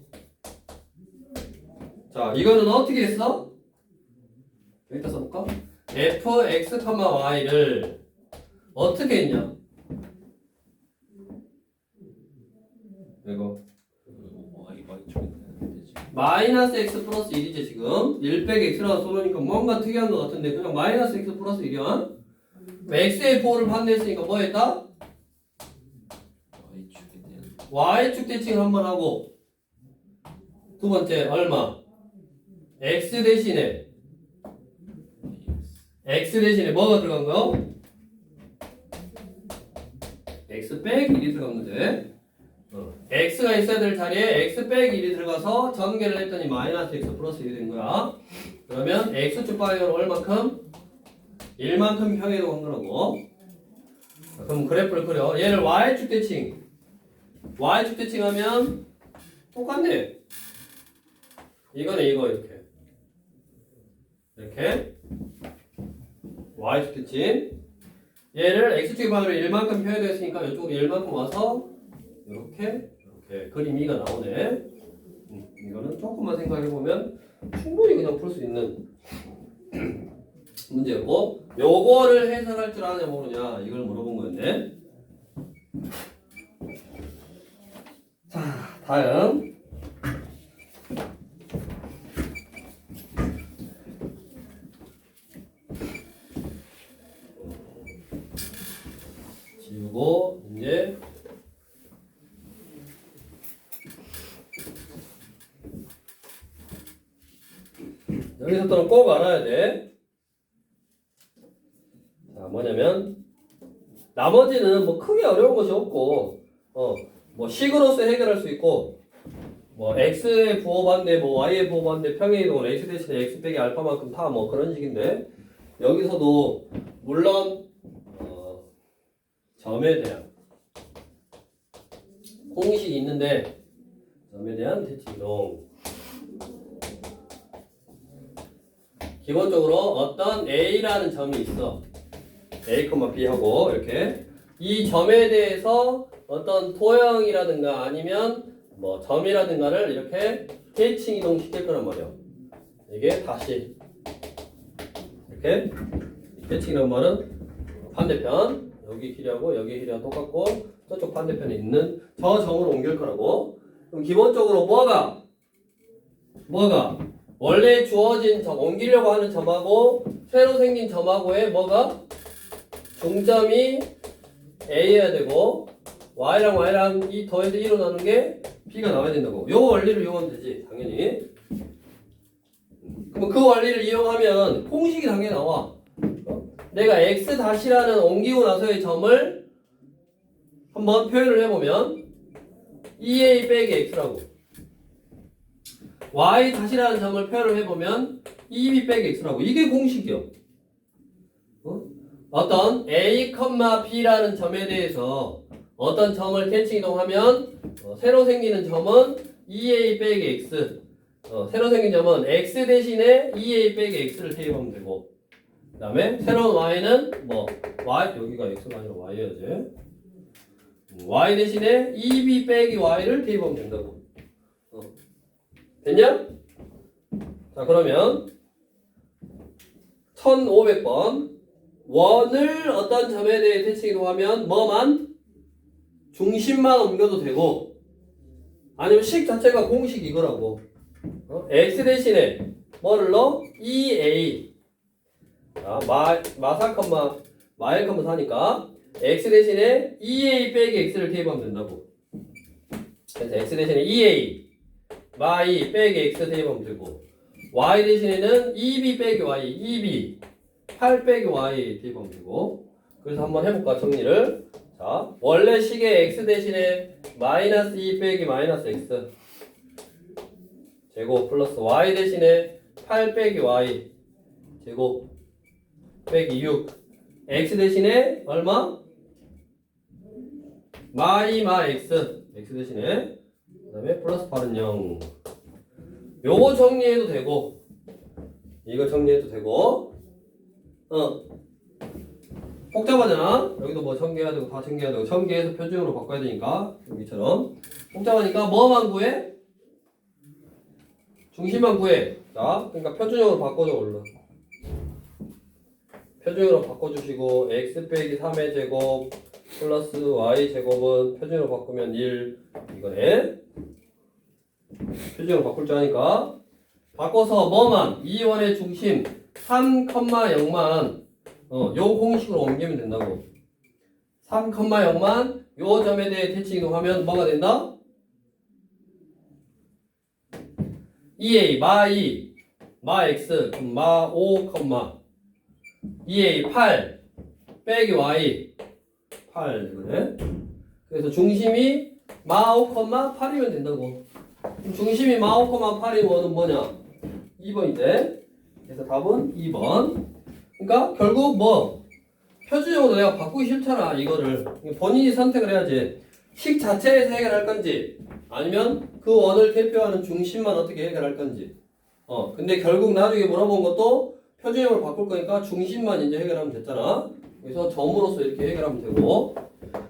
자, 이거는 어떻게 했어? 여기다 써볼까? f x, y를 어떻게 했냐? 이거 마이너스 x 플러스 1이지 지금 1 빼기 x라고 써놓으니까 뭔가 특이한 것 같은데 그냥 마이너스 x 플러스 1이야? x의 부호를 반대했으니까 뭐 했다? y축 대칭을 한번 하고 두 번째 얼마? x 대신에 뭐가 들어간 거요? x 빼기 1이 들어간 건데 x가 있어야 될 자리에 x 빼기 1이 들어가서 전개를 했더니 마이너스 x 플러스 1이 된 거야. 그러면 x축 방향으로 얼마큼? 1만큼 평행이동한 거라고. 그럼 그래프를 그려. 얘를 y축 대칭하면 똑같네. 이거네 이거 이렇게 y축 대칭. 얘를 x축의 방향으로 1만큼 평행했으니까 이쪽으로 1만큼 와서 이렇게 그림이가 나오네. 이거는 조금만 생각해보면 충분히 그냥 풀 수 있는 문제고, 요거를 해설할 줄 아냐 모르냐 이걸 물어본 거였네. 자, 다음 지우고 이제 여기서부터는 꼭 알아야 돼. 자, 뭐냐면 나머지는 뭐 크게 어려운 것이 없고 뭐 식으로서 해결할 수 있고 뭐 x의 부호 반대 뭐 y의 부호 반대 평행이동은 x 대신에 x 빼기 알파만큼 다 뭐 그런 식인데 여기서도 물론 점에 대한 공식이 있는데 점에 대한 대칭이동 기본적으로 어떤 A라는 점이 있어. A, B하고 이렇게 이 점에 대해서 어떤 도형이라든가 아니면 뭐 점이라든가를 이렇게 대칭 이동 시킬 거란 말이야. 이게 다시 이렇게 대칭이란 말은 반대편 여기 길이하고 여기 길이하고 똑같고 저쪽 반대편에 있는 저 점으로 옮길 거라고. 그럼 기본적으로 뭐가 원래 주어진 점, 옮기려고 하는 점하고 새로 생긴 점하고의 뭐가? 중점이 A여야 되고 Y랑 Y랑 이 더해서 2로 나눈 게 B가 나와야 된다고. 요 원리를 이용하면 되지 당연히. 그럼 그 원리를 이용하면 공식이 당연히 나와. 내가 X-라는 옮기고 나서의 점을 한번 표현을 해보면 2A 빼기 X라고. y-라는 점을 표현을 해보면 2b 빼기 x라고. 이게 공식이요. 어떤 A, B라는 점에 대해서 어떤 점을 대칭 이동하면 새로 생기는 점은 2A 빼기 X. 새로 생긴 점은 X 대신에 2A 빼기 X를 대입하면 되고, 그 다음에 새로운 Y는 뭐 Y, 여기가 X가 아니라 Y여야지. Y 대신에 2B 빼기 Y를 대입하면 된다고. 됐냐? 자, 그러면 1500번 원을 어떤 점에 대해 대칭 이동하면 뭐만? 중심만 옮겨도 되고, 아니면 식 자체가 공식 이거라고. X 대신에 뭐를 넣어? 2A. 자, 마사 컴마 마일 컴마 4니까 X 대신에 2A 빼기 X를 대입하면 된다고. 그래서 X 대신에 2A Y 빼기 X 대입하면 되고, Y 대신에는 2B 빼기 Y 2B 8 빼기 Y 대입하면 되고. 그래서 한번 해볼까 정리를. 자, 원래 식의 X 대신에 마이너스 2 빼기 마이너스 X 제곱 플러스 Y 대신에 8 빼기 Y 제곱 빼기 6 X 대신에 얼마? 마 X 대신에 그 다음에 플러스 8은 0. 요거 정리해도 되고 이거 정리해도 되고 복잡하잖아. 여기도 뭐 전개해야 되고 다 전개해야 되고 전개해서 표준으로 바꿔야 되니까 여기처럼 복잡하니까 뭐만 구해? 중심만 구해. 자, 그러니까 표준형으로 바꿔줘 얼른. 표준형으로 바꿔주시고 x 빼기 3의 제곱 플러스 y 제곱은 표준으로 바꾸면 1 이거네. 표준으로 바꿀 줄 아니까 바꿔서 뭐만 2원의 중심 3,0만 요 공식으로 옮기면 된다고. 3,0만 요 점에 대해 대칭 이동하면 뭐가 된다? 2A 마 2, 마 x, 그럼 마 5, 2A 8 빼기 y 8 그래? 그래서 중심이 마 5, 8이면 된다고. 그럼 중심이 마 5, 8이면 뭐냐? 2번인데. 그래서 답은 2번. 그러니까 결국 뭐 표준형으로 내가 바꾸기 싫잖아 이거를. 본인이 선택을 해야지. 식 자체에서 해결할 건지 아니면 그 원을 대표하는 중심만 어떻게 해결할 건지. 근데 결국 나중에 물어본 것도 표준형을 바꿀 거니까 중심만 이제 해결하면 됐잖아. 그래서 점으로서 이렇게 해결하면 되고.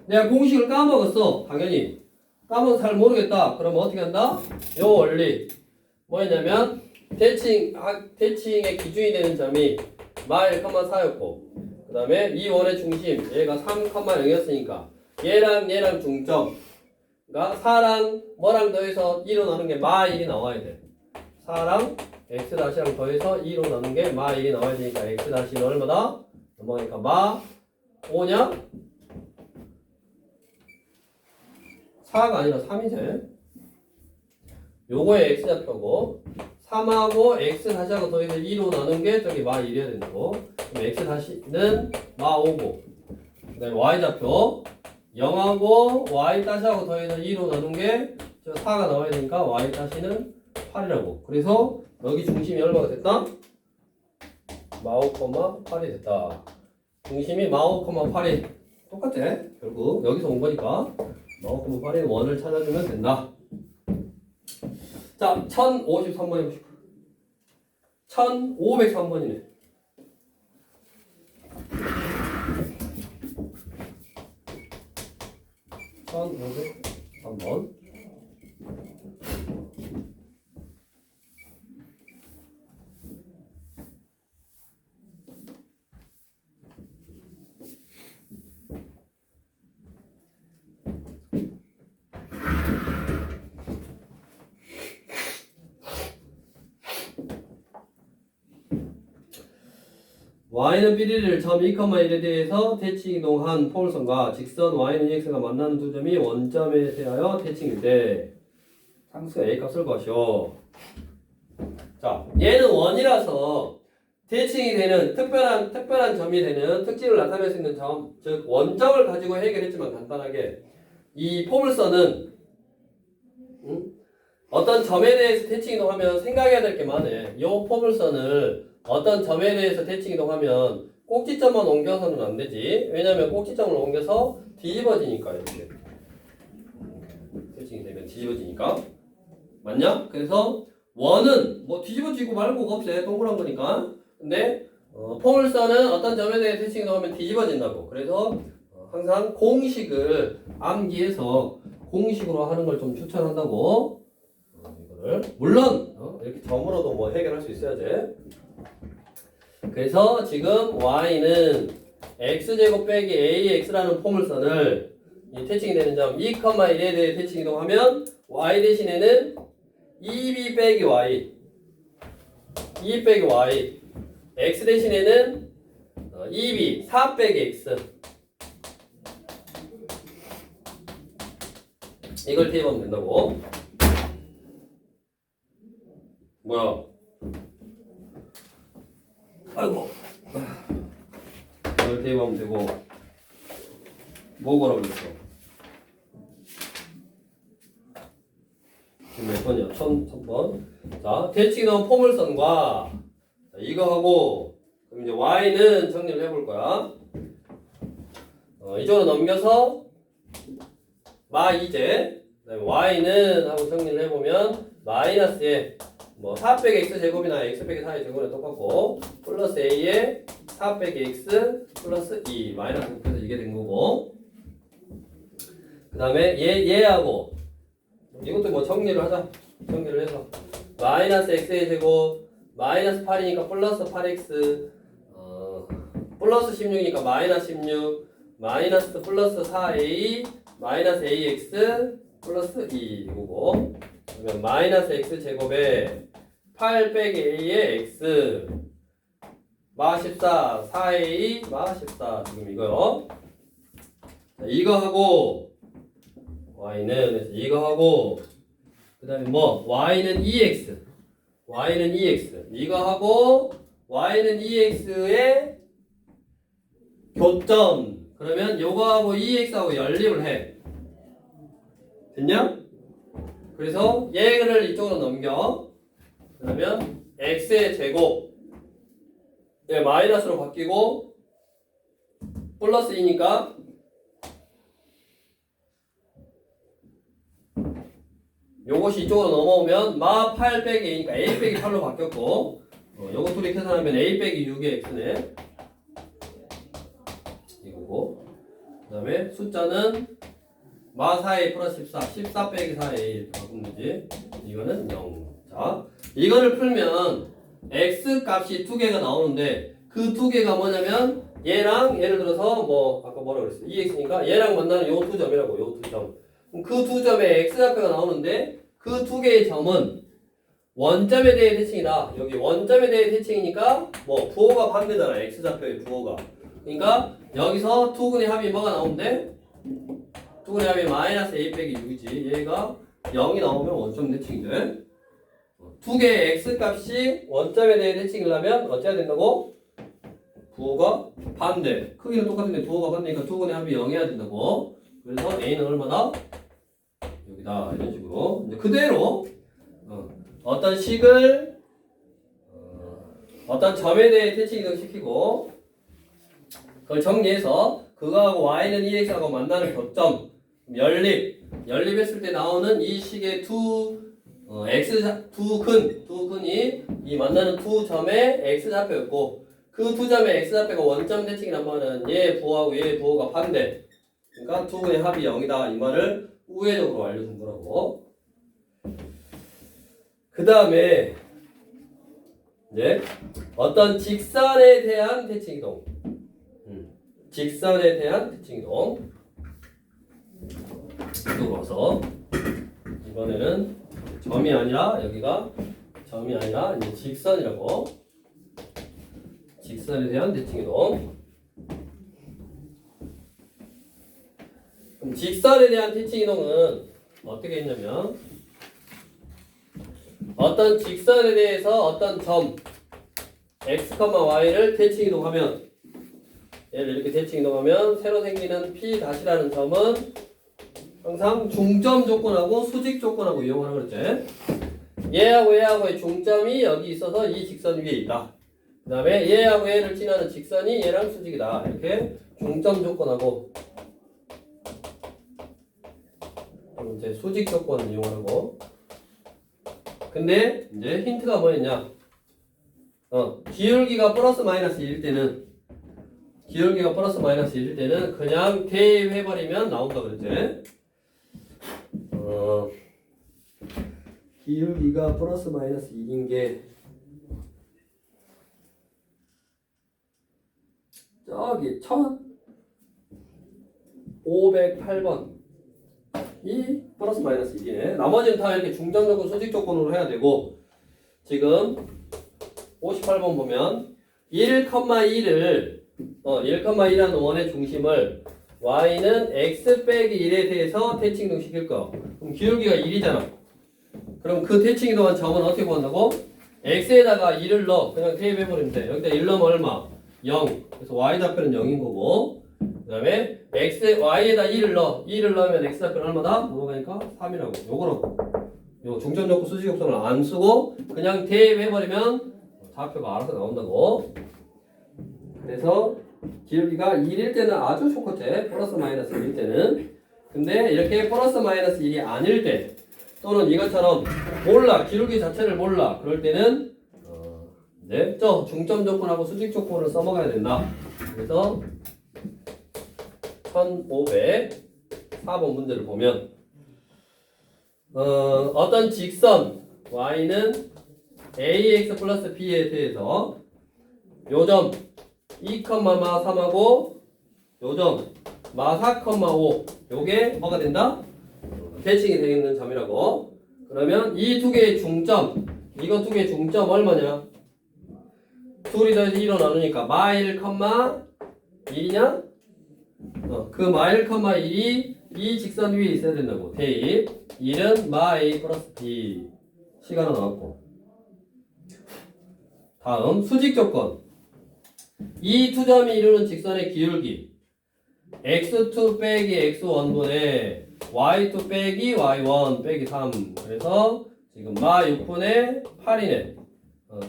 내가 공식을 까먹었어. 당연히 까먹어서 잘 모르겠다. 그러면 어떻게 한다? 요 원리 뭐였냐면 대칭의 기준이 되는 점이 마 1,4였고 그 다음에 이 원의 중심 얘가 3,0였으니까 얘랑 중점, 그러니까 4랑 뭐랑 더해서 2로 나눈 게 마 1이 나와야 돼. 4랑 x 다시랑 더해서 2로 나눈 게 마 1이 나와야 되니까 x 다시는 얼마다? 넘어가니까 마 5냐? 4가 아니라 3이지. 요거의 x좌표고 3하고 x 다시하고 더해서 2로 나눈 게 저기 마 1이어야 된다고. 그럼 x 다시는 마 5고 그 다음에 y좌표 0하고 y 다시하고 더해서 2로 나눈 게 저 4가 나와야 되니까 y 다시는 8이라고. 그래서 여기 중심이 얼마가 됐다? 마 5, 8이 됐다. 중심이 마 5, 8이 똑같아. 결국 여기서 온 거니까 마 5, 8인 원을 찾아주면 된다. 자, 1053번 해보실까? 1503번이네. 1503번. y는 b를 점 2,1에 대해서 대칭 이동한 포물선과 직선 y는 x가 만나는 두 점이 원점에 대하여 대칭일 때 상수가 a 값을 구하시오. 자, 얘는 원이라서 대칭이 되는 특별한 점이 되는 특징을 나타낼 수 있는 점, 즉 원점을 가지고 해결했지만 간단하게 이 포물선은 어떤 점에 대해서 대칭 이동하면 생각해야 될 게 많아. 이 포물선을 어떤 점에 대해서 대칭 이동하면 꼭지점만 옮겨서는 안 되지. 왜냐면 꼭지점을 옮겨서 뒤집어지니까 이렇게. 세팅이 되면 뒤집어지니까. 맞냐? 그래서 원은 뭐 뒤집어지고 말고가 없어요. 동그란 거니까. 근데 포물선은 어떤 점에 대해 세팅이 나오면 뒤집어진다고. 그래서 항상 공식을 암기해서 공식으로 하는 걸 좀 추천한다고. 이거를 물론 이렇게 점으로도 뭐 해결할 수 있어야지. 그래서 지금 y는 x제곱 빼기 ax라는 포물선을 이 태칭이 되는 점 2,1에 대해 태칭 이동하면 y 대신에는 2b 빼기 y 2 빼기 y x 대신에는 2b 4 빼기 x 이걸 대입하면 된다고. 뭐야? 아이고. 이걸 대입하면 되고. 뭐라고 그랬어? 지금 몇 번이야? 1000번. 자, 대칭이 나온 포물선과 이거 하고 그럼 이제 y는 정리를 해볼 거야. 이쪽으로 넘겨서 마2제 그다음에 y는 하고 정리를 해보면 마이너스에 뭐 4 빼기 x 제곱이나 x 빼기 4의 제곱이나 똑같고 플러스 a에 4 빼기 x 플러스 2 마이너스 곱해서 이게 된 거고 그 다음에 얘하고 이것도 뭐 정리를 하자. 정리를 해서 마이너스 x의 제곱 마이너스 8이니까 플러스 8x 플러스 16이니까 마이너스 16 마이너스 플러스 4a 마이너스 ax 플러스 2 이거고 그러면 마이너스 x 제곱에 8 빼기 a의 x 마 14 4a 마 14 지금 이거요. 자, 이거 하고 y는 이거 하고 그 다음에 뭐 y는 2x y는 2x 이거 하고 y는 2x의 교점 그러면 요거하고 2x하고 연립을 해. 됐냐? 그래서 얘를 이쪽으로 넘겨. 그러면 x의 제곱 얘 마이너스로 바뀌고 플러스 2니까 요것이 이쪽으로 넘어오면 마 8 빼기 a니까 a 빼기 8로 바뀌었고 요거 둘이 계산하면 a 빼기 6의 x네 이거고 그 다음에 숫자는 마 4a 플러스 14 14 빼기 4a 이렇게 바꾸면 되지 이거는 0. 자 이거를 풀면 x 값이 두 개가 나오는데 그 두 개가 뭐냐면 얘랑 예를 들어서 뭐 아까 뭐라 그랬어 2x니까 얘랑 만나는 요 두 점이라고 요 두 점. 그 두 점에 x좌표가 나오는데 그 두 개의 점은 원점에 대해 대칭이다. 여기 원점에 대해 대칭이니까 뭐 부호가 반대잖아. x좌표의 부호가. 그러니까 여기서 두근의 합이 뭐가 나오는데 두근의 합이 마이너스 a 빼기 6이지. 얘가 0이 나오면 원점 대칭이 돼. 두 개의 x값이 원점에 대해 대칭이려면 어찌해야 된다고? 부호가 반대. 크기는 똑같은데 부호가 반대니까 두근의 합이 0이어야 된다고. 그래서 a는 얼마다? 여기다 이런 식으로 이제 그대로 어떤 식을 어떤 점에 대해 대칭 이동시키고 그걸 정리해서 그거하고 y는 2x하고 만나는 교점 연립했을 때 나오는 이 식의 두 근이 이 만나는 두 점의 x좌표였고 그 두 점의 x좌표가 원점 대칭이란 말은 얘 부호하고 얘 부호가 반대. 그러니까 두 근의 합이 0이다. 이 말을 우회적으로 알려준 거라고. 그 다음에 이제 어떤 직선에 대한 대칭이동. 직선에 대한 대칭이동. 이쪽으로 와서 이번에는 점이 아니라 여기가 점이 아니라 이제 직선이라고. 직선에 대한 대칭이동. 그럼 직선에 대한 대칭이동은 어떻게 했냐면 어떤 직선에 대해서 어떤 점 x, y를 대칭이동하면 얘를 이렇게 대칭이동하면 새로 생기는 p 다시라는 점은 항상 중점 조건하고 수직 조건하고 이용하는 거였지. 얘하고 얘하고의 중점이 여기 있어서 이 직선 위에 있다. 그 다음에 얘하고 얘를 지나는 직선이 얘랑 수직이다. 이렇게 중점 조건하고 그럼 이제 수직 조건을 이용하고. 근데 이제 힌트가 뭐였냐? 기울기가 플러스 마이너스 1일 때는 그냥 대입해버리면 나온다 그랬지? 기울기가 플러스 마이너스 1인 게 저기 1508번 이 플러스 마이너스 1이네. 나머지는 다 이렇게 중점 조건, 수직 조건으로 해야 되고 지금 58번 보면 1,1을 1,1하는 원의 중심을 y는 x 빼기 1에 대해서 대칭동 시킬 거. 그럼 기울기가 1이잖아. 그럼 그 대칭 이동한 점은 어떻게 구한다고? x에다가 1을 넣어. 그냥 대입해버리면 돼. 여기다 1 넣으면 얼마? 0. 그래서 y 좌표는 0인 거고 그 다음에 y에다 1을 넣어. 2를 넣으면 x 좌표는 얼마다? 넘어가니까 3이라고. 요거라고. 요 중점 조건 수직 조건을 안 쓰고 그냥 대입해버리면 좌표가 알아서 나온다고. 그래서 기울기가 1일 때는 아주 좋겠지. 플러스 마이너스 1일 때는. 근데 이렇게 플러스 마이너스 1이 아닐 때 또는 이것처럼 몰라. 기울기 자체를 몰라. 그럴 때는 네, 저 중점 조건하고 수직 조건을 써먹어야 된다. 그래서 1504번 문제를 보면 어떤 직선 y는 ax 플러스 b에 대해서 요점 2,3하고 요점 마4,5 요게 뭐가 된다? 대칭이 되는 점이라고. 그러면 이 두 개의 중점 이거 두 개의 중점 얼마냐? 둘이 더해서 2로 나누니까 마 1,1이냐? 그 마 1,1이 이 직선 위에 있어야 된다고. 대입 1은 마 a 플러스 b 시간은 나왔고 다음 수직 조건 이 두 점이 이루는 직선의 기울기 x2 빼기 x1분의 y2 빼기 y1 빼기 3 그래서 지금 마 6분의 8이네.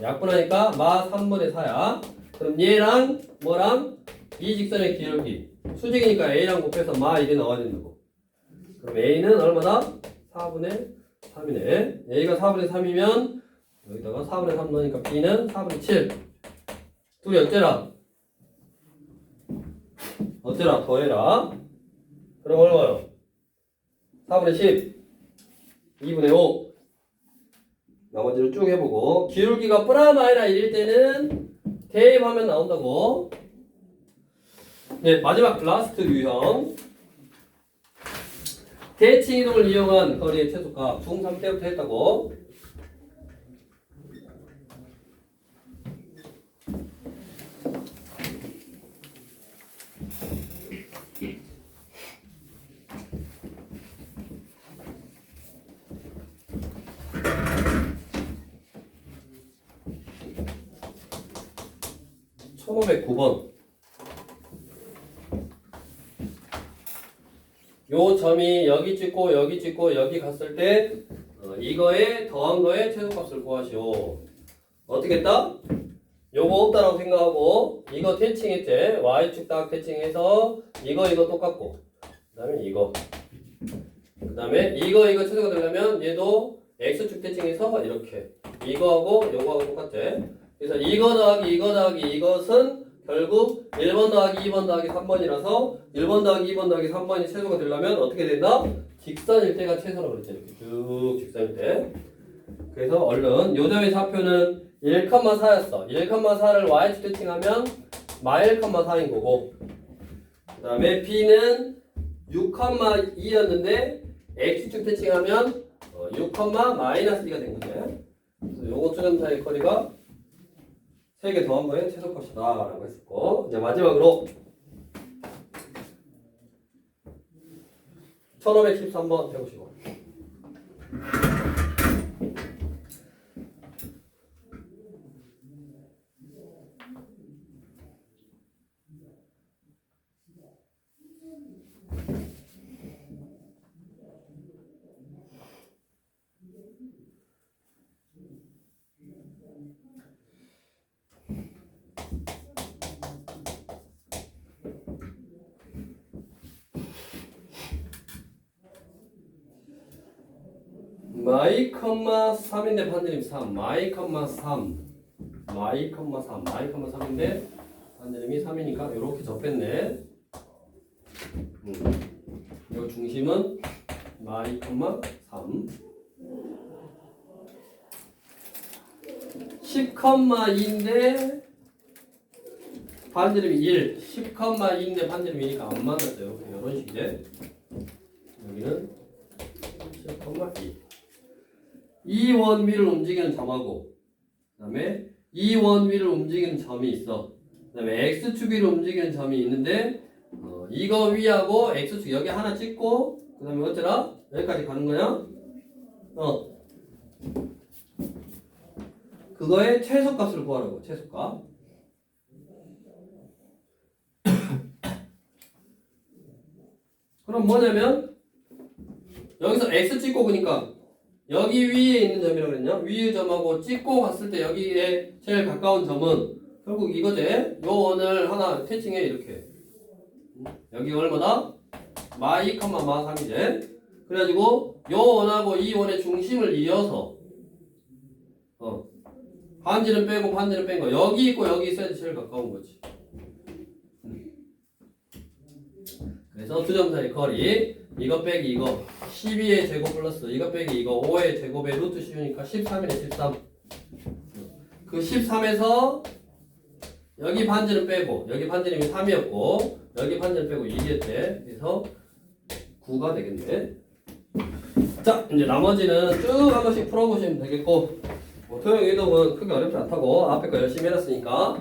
약분하니까 마 3분의 4야. 그럼 얘랑 뭐랑 이 직선의 기울기 수직이니까 a랑 곱해서 마 1이 나와야 된다고. 그럼 a는 얼마다? 4분의 3이네. a가 4분의 3이면 여기다가 4분의 3 넣으니까 b는 4분의 7. 둘이 어째라? 어째라? 더해라. 그럼 얼마요? 4분의 10 2분의 5 나머지를 쭉 해보고 기울기가 프라마이나 1일 때는 대입하면 나온다고. 네, 마지막 라스트 유형 대칭 이동을 이용한 거리의 최소값 중3 때부터 했다고. (1509번) 요 점이 여기 찍고 여기 찍고 여기 갔을 때 이거에 더한 거에 최소값을 구하시오. 어떻게 했다? 요거 없다라고 생각하고 이거 대칭했지. y축 딱 대칭해서 이거 똑같고 그 다음에 이거 그 다음에 이거 최소가 되려면 얘도 x축 대칭해서 이렇게 이거하고 요거하고 똑같지. 그래서 이거 더하기 이것은 결국 1번 더하기 2번 더하기 3번이라서 1번 더하기 2번 더하기 3번이 최소가 되려면 어떻게 된다? 직선일 때가 최소라고 그랬죠. 이렇게 쭉 직선일 때. 그래서 얼른 요 점의 좌표는 1,4였어. 1,4를 y축 대칭하면 마 1,4인 거고 그 다음에 b는 6,2였는데 x축 대칭하면 6, 마이너스 2가 된 거지. 그래서 요거 두 점 사이의 거리가 3개 더한 거에 최소값이다 라고 했었고 이제 마지막으로 1513번 해보시고 마이 컴마 3인데 반지름 3 마이 컴마 3 마이 컴마 3 마이 컴마 3인데 반지름이 3이니까 이렇게 접했네. 이거 중심은 마이 컴마 3 10,2인데 반지름이 1 10,2인데 반지름이니까 안 맞았어요. 이런 식이지. 여기는 10,2 이 원 위를 움직이는 점하고 그 다음에 이 원 위를 움직이는 점이 있어. 그 다음에 X축 위를 움직이는 점이 있는데 이거 위하고 X축 여기 하나 찍고 그 다음에 어쩌라? 여기까지 가는 거야? 그거의 최소값을 구하라고. 최소값. 그럼 뭐냐면 여기서 X 찍고 그니까 여기 위에 있는 점이라고 그랬냐? 위의 점하고 찍고 갔을 때 여기에 제일 가까운 점은 결국 이거지. 요 원을 하나 캐칭해 이렇게. 여기 얼마다? 마이 컴마 마 3이지. 그래가지고 요 원하고 이 원의 중심을 이어서 반지름 빼고 반지름 뺀 거 여기 있고 여기 있어야지 제일 가까운 거지. 그래서 두 점 사이 거리 이거 빼기 이거 12의 제곱 플러스 이거 빼기 이거 5의 제곱에 루트 씌우니까 13이네 13. 그 13에서 여기 반지름 빼고 여기 반지름이 3이었고 여기 반지름 빼고 2였대. 그래서 9가 되겠네. 자 이제 나머지는 쭉 한 번씩 풀어보시면 되겠고 토형 이동은 크게 어렵지 않다고 앞에 거 열심히 해놨으니까